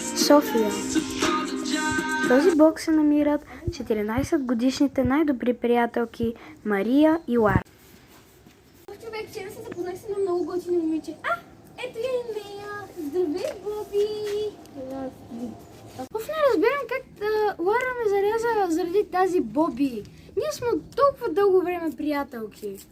София. В този блок се намират 14-годишните най-добри приятелки Мария и Лара. Човек, вчера се запознах с едно много готино момиче. Ето я и нея. Здравей, Боби! Не разбирам как Лара ме заряза заради тази Боби. Ние сме от толкова дълго време приятелки.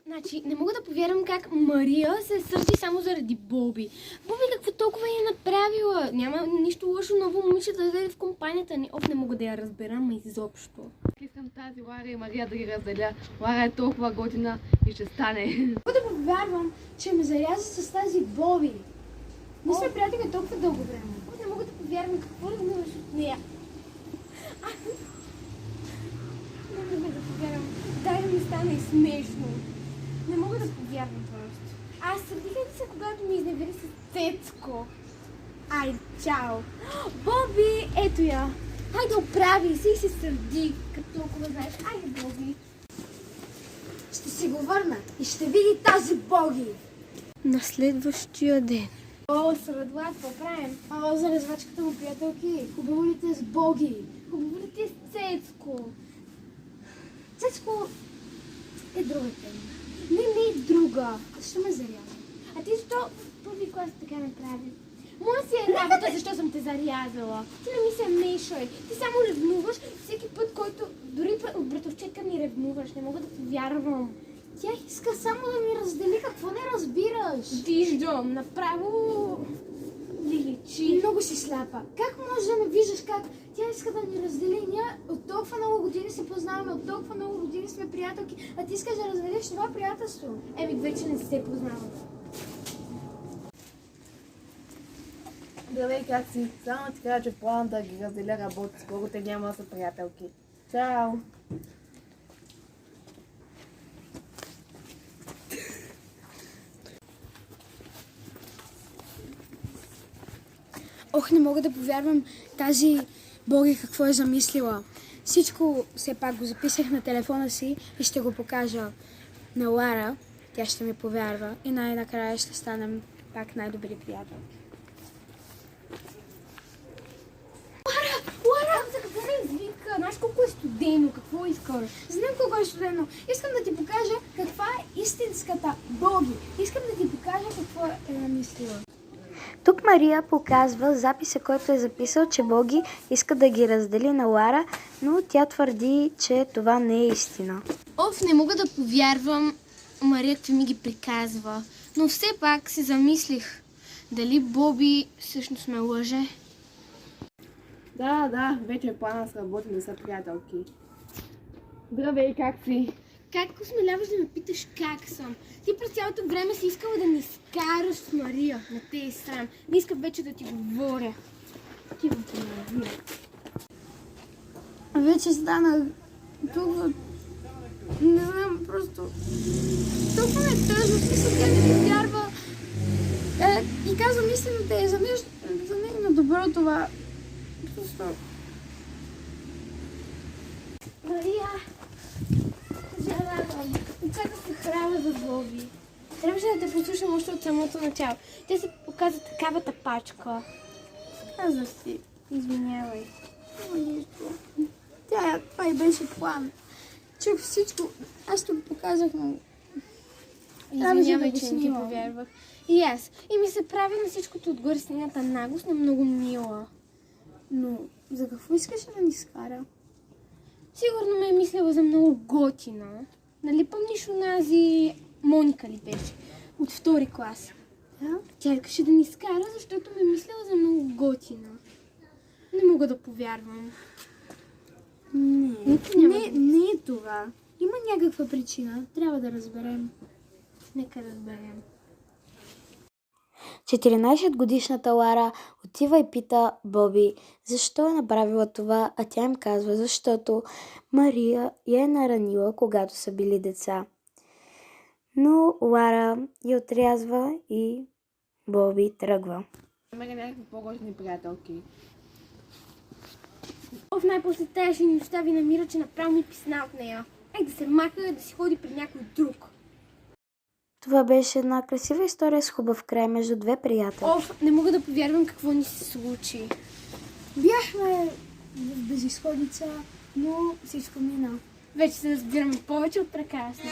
Значи, не мога да повярвам как Мария се сърди само заради Боби. Боби какво толкова е направила? Няма нищо лошо ново момиче да дойде в компанията ни. Не мога да я разберам изобщо. Искам тази Лара и Мария да ги разделя. Лара е толкова готина и ще стане. Не мога да повярвам, че ме заряза с тази Боби. Ние сме приятели толкова дълго време. Не мога да повярвам какво ли имаш от нея. Не мога да повярвам. Дай да ми стане и смешно. Не мога да повярвам просто. Аз сърдиха ли се, когато ми изневери с Цецко? Чао! Боби, ето я! Хайде, оправи се и се сърди, като толкова знаеш. Боби! Ще си го върна и ще види тази Боги! На следващия ден. Сърдла, какво правим? За развачката му, приятелки. Хубаво ли те с Боги? Хубаво ли те с Цецко? Цецко е друга тема. Не е друга. Защо ме заряза? Ти защо в първи клас така направи? Моя си е работа, защо съм те зарязала. Ти не ми се мешай. Ти само ревнуваш всеки път, който дори от братовчетка ми ревнуваш. Не мога да повярвам. Тя иска само да ми раздели. Какво не разбираш? Виждам. Направо личи. Много си сляпа. Как можеш да не виждаш как тя иска да ни раздели? Ние от толкова много години се познаваме, от толкова много години сме приятелки, а ти искаш да разведеш това приятелство. Вече не се познаваме. Здравей, как си? Само ти кажа, че план да ги разделя работи. Скоро те няма да са приятелки. Чао! Не мога да повярвам тази Боги какво е замислила. Всичко все пак го записах на телефона си и ще го покажа на Лара. Тя ще ми повярва и най-накрая ще станем пак най-добри приятелки. Лара! За какво ме извика? Знаеш колко е студено? Какво искаш? Знам колко е студено. Искам да ти покажа каква е истинската Боги. Искам да ти покажа какво е намислила. Тук Мария показва записа, който е записал, че Боги иска да ги раздели на Лара, но тя твърди, че това не е истина. Не мога да повярвам Мария какви ми ги приказва, но все пак си замислих дали Боби всъщност ме лъже. Да, вече плана сработи, не са приятелки. Здравей, как си? Как осмеляваш да ме питаш как съм? Ти през цялото време си искала да ни скараш с Мария. На те е срам. Не искам вече да ти говоря. Ти го помоля. Вече станах толкова... Не знам, просто... Толкова ме е тъжно, смисъл, тя не ми вярва. И казвам истината е за нейно добро това. Просто... Мария! Съжалявам. Чаках се храна за Боби. Трябваше да те послушам още от самото начало. Тя се показа такава тапачка. Казах си. Извинявай. Нищо. Това и беше план. Чух всичко. Аз тук показах много. Извинявай, че не ти повярвах. И аз. И ми се прави на всичкото отгоре с нейната наглост, но много мила. Но за какво искаше да ни скара? Сигурно ме е мислила за много готина. Нали помниш онази Моника ли беше? От втори клас. Да? Тя искаше да ни скара, защото ме е мислила за много готина. Не мога да повярвам. Не е това. Има някаква причина. Трябва да разберем. Нека разберем. 14-годишната Лара отива и пита Боби защо е направила това, а тя им казва, защото Мария я е наранила, когато са били деца. Но Лара я отрязва и Боби тръгва. Намеря някакви по-готини приятелки. Най-после тая ще ни остави на Мира, че направо ми писна от нея. Да се маха, да си ходи при някой друг. Това беше една красива история с хубав край между две приятелки. Оф, не мога да повярвам какво ни се случи. Бяхме в безизходица, но всичко мина. Вече се разбираме повече от прекрасно.